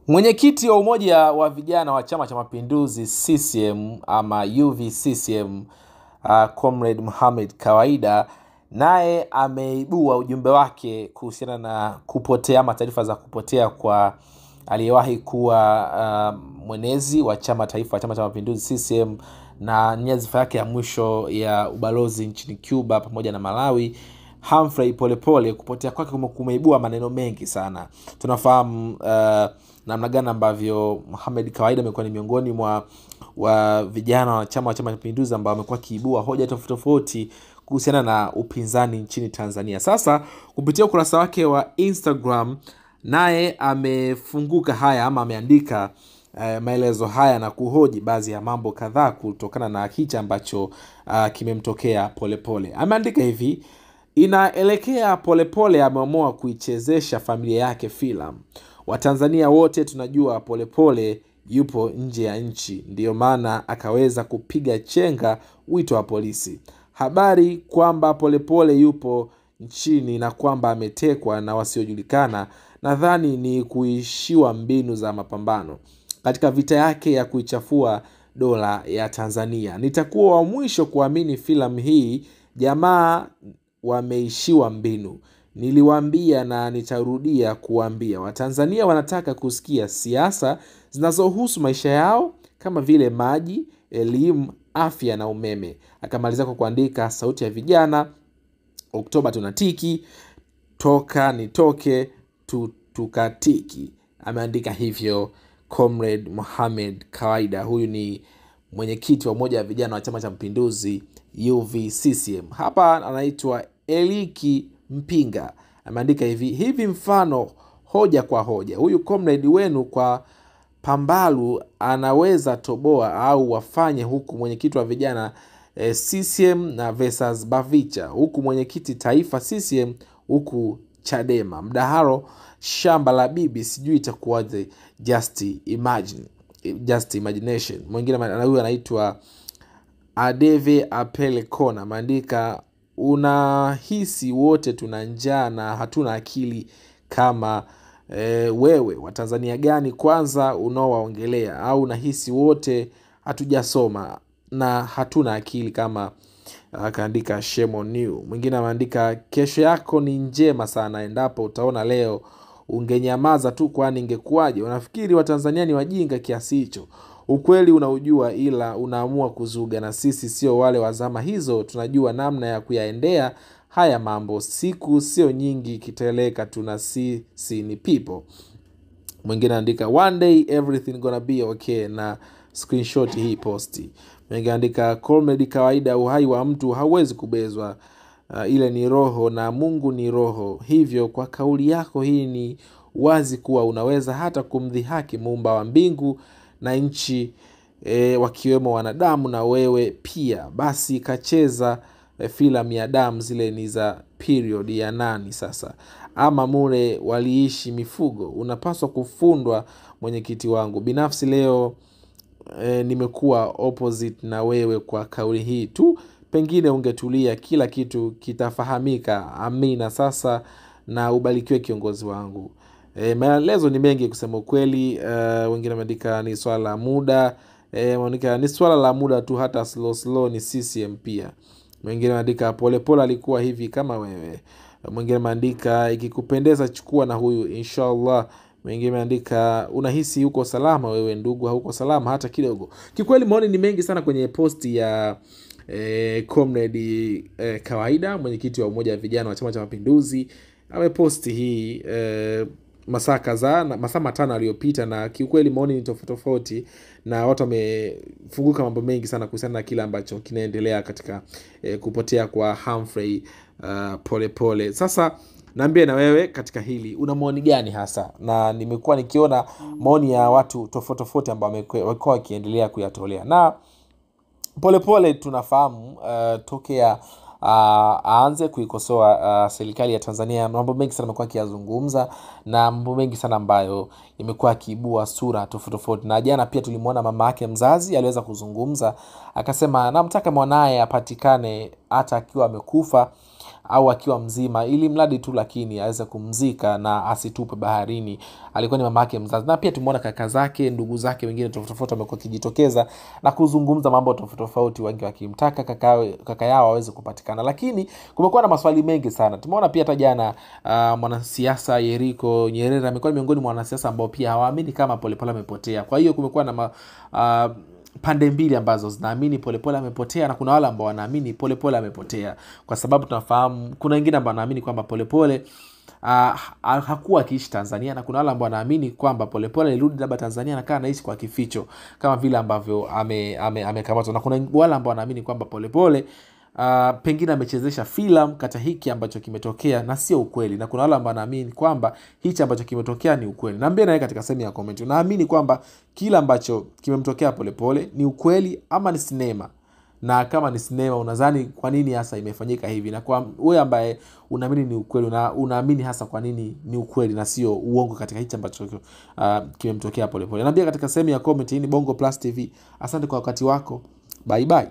Mwenyekiti wa umoja wa vijana wa Chama cha Mapinduzi CCM ama UVCCM, Comrade Mohamed Kawaida, naye ameibua ujumbe wake kuhusiana na kupotea ama taarifa za kupotea kwa aliyewahi kuwa mwenezi wa Chama Taifa wa Chama cha Mapinduzi CCM na nyadhifa yake ya mwisho ya ubalozi nchini Cuba pamoja na Malawi, Humphrey Polepole. Kupotea kwake kumeibua maneno mengi sana. Tunafahamu namna gani ambavyo Mohamed Kawaida amekuwa ni miongoni wa vijana wa Chama cha Mapinduzi ambao wamekuwa kiibua hoja tofauti kuhusiana na upinzani nchini Tanzania. Sasa kupitia ukurasa wake wa Instagram, naye amefunguka haya ama ameandika maelezo haya na kuhoji baadhi ya mambo kadhaa kutokana na hicho ambacho kimemtokea Polepole. Ameandika hivi: inaelekea Polepole ameamua kuichezesha familia yake filamu. Watanzania wote tunajua Polepole yupo nje ya nchi, ndiyo maana akaweza kupiga chenga wito wa polisi. Habari kwamba Polepole yupo nchini na kwamba ametekwa na wasiojulikana, nadhani ni kuishiwa mbinu za mapambano katika vita yake ya kuichafua dola ya Tanzania. Nitakuwa wa mwisho kuamini filamu hii, jamaa wameishiwa mbinu. Niliwaambia na nitarudia kuambia, Watanzania wanataka kusikia siasa zinazohusu maisha yao kama vile maji, elimu, afya na umeme. Akamaliza kwa kuandika, sauti ya vijana, Oktoba tunatiki, toka nitoke, tukatiki. Ameandika hivyo Comrade Mohamed Kawaida. Huyu ni mwenyekiti wa umoja wa vijana wa Chama cha Mapinduzi UVCCM. Hapa anaitwa Eliki Mpinga. Ameandika hivi mfano hoja kwa hoja. Huyu comrade wenu kwa Pambalu anaweza toboa au wafanye huku mwenyekiti wa vijana CCM na versus Bavicha, huku mwenyekiti taifa CCM, huku Chadema. Mdahalo shamba la bibi, sijui itakuwaje. Just imagination. Mwingine huyu anaitwa Adeve Apele Kona. Ameandika, unahisi wote tuna njaa na hatuna akili kama wewe. Watanzania gani kwanza unaowaongelea? Au unahisi wote hatujasoma na hatuna akili kama akaandika shame on you. Mwingine ameandika, kesho yako ni njema sana endapo utaona leo ungenyamaza tu, kwani ingekuwaje? Unafikiri Watanzania ni wajinga kiasi hicho? Ukweli unaujua ila unaamua kuzuga, na sisi sio wale wa zama hizo, tunajua namna ya kuyaendea haya mambo. Siku sio nyingi kiteleka, tuna sisi ni people. Mwingine andika, one day everything gonna be okay, na screenshot hii posti. Mwingine andika, Comrade Kawaida, uhai wa mtu hauwezi kubezwa, ile ni roho na Mungu ni roho. Hivyo kwa kauli yako hii ni wazi kuwa unaweza hata kumdhihaki muumba wa mbingu na nchi, wakiwemo wanadamu na wewe pia. Basi kacheza filamu ya damu, zile ni za period ya nani sasa? Ama mure waliishi mifugo? Unapaswa kufundwa mwenyekiti wangu. Binafsi leo nimekuwa opposite na wewe kwa kauli hii tu. Pengine ungetulia, kila kitu kitafahamika. Amina sasa na ubarikiwe kiongozi wangu. Maelezo ni mengi kusema ukweli. Wengine wameandika ni swala la muda. Ni swala la muda tu, hata slow ni CCM pia. Wengine wameandika, Polepole alikuwa hivi kama wewe. Mwingine ameandika, ikikupendeza chukua na huyu inshallah. Mwingine ameandika, unahisi uko salama wewe ndugu? Hauko salama hata kidogo. Kikweli maoni ni mengi sana kwenye posti ya Comrade Kawaida, mwenyekiti wa umoja wa vijana wa Chama cha Mapinduzi. Ameposti hii masaa 5 aliyopita, na kiukweli maoni ni tofauti na watu wamefunguka mambo mengi sana kuhusiana na kile ambacho kinaendelea katika kupotea kwa Humphrey Polepole. Sasa naambie na wewe katika hili una maoni gani hasa? Na nimekuwa nikiona maoni ya watu tofauti ambao wamekuwa wakiendelea kuyatolea. Na Polepole tunafahamu tokea aanze kuikosoa serikali ya Tanzania, mambo mengi sana amekuwa akiyazungumza, na mambo mengi sana ambayo imekuwa akiibua sura tofauti. Na jana pia tulimuona mama yake mzazi aliweza kuzungumza, akasema namtaka mwanae apatikane hata akiwa amekufa, au akiwa mzima, ili mradi tu lakini aweze kumzika na asitupe baharini. Alikuwa ni mama yake mzazi. Na pia tumeona kaka zake, ndugu zake wengine tofauti wamekuwa kijitokeza na kuzungumza mambo tofauti, wengi wakimtaka kaka yao aweze kupatikana. Lakini kumekuwa na maswali mengi sana. Tumeona pia hata jana mwanasiasa Yeriko Nyerere amekuwa miongoni mwa wanasiasa ambao pia hawaamini kama Polepole amepotea. Kwa hiyo kumekuwa na pande mbili ambazo zinaamini Polepole amepotea, na kuna wale ambao wanaamini Polepole amepotea, kwa sababu tunafahamu kuna wengine ambao wanaamini kwamba Polepole hakuwa akiishi Tanzania, na kuna wale ambao wanaamini kwamba Polepole alirudi labda Tanzania na kaa anaishi kwa kificho kama vile ambavyo amekamatwa, na kuna wale ambao wanaamini kwamba Polepole pengine amechezesha filamu kata hiki ambacho kimetokea na sio ukweli, na kuna wale ambao wanaamini kwamba hichi ambacho kimetokea ni ukweli. Naambia nawe katika sehemu ya comment, unaamini kwamba kila ambacho kimemtokea Polepole ni ukweli ama ni sinema? Na kama ni sinema, unadhani kwa nini hasa imefanyika hivi? Na kwa wewe ambaye unaamini ni ukweli, unaamini hasa kwa nini ni ukweli na sio uongo katika hichi ambacho kimemtokea Polepole? Naambia katika sehemu ya comment. Hii ni Bongo Plus TV. Asante kwa wakati wako. Bye bye.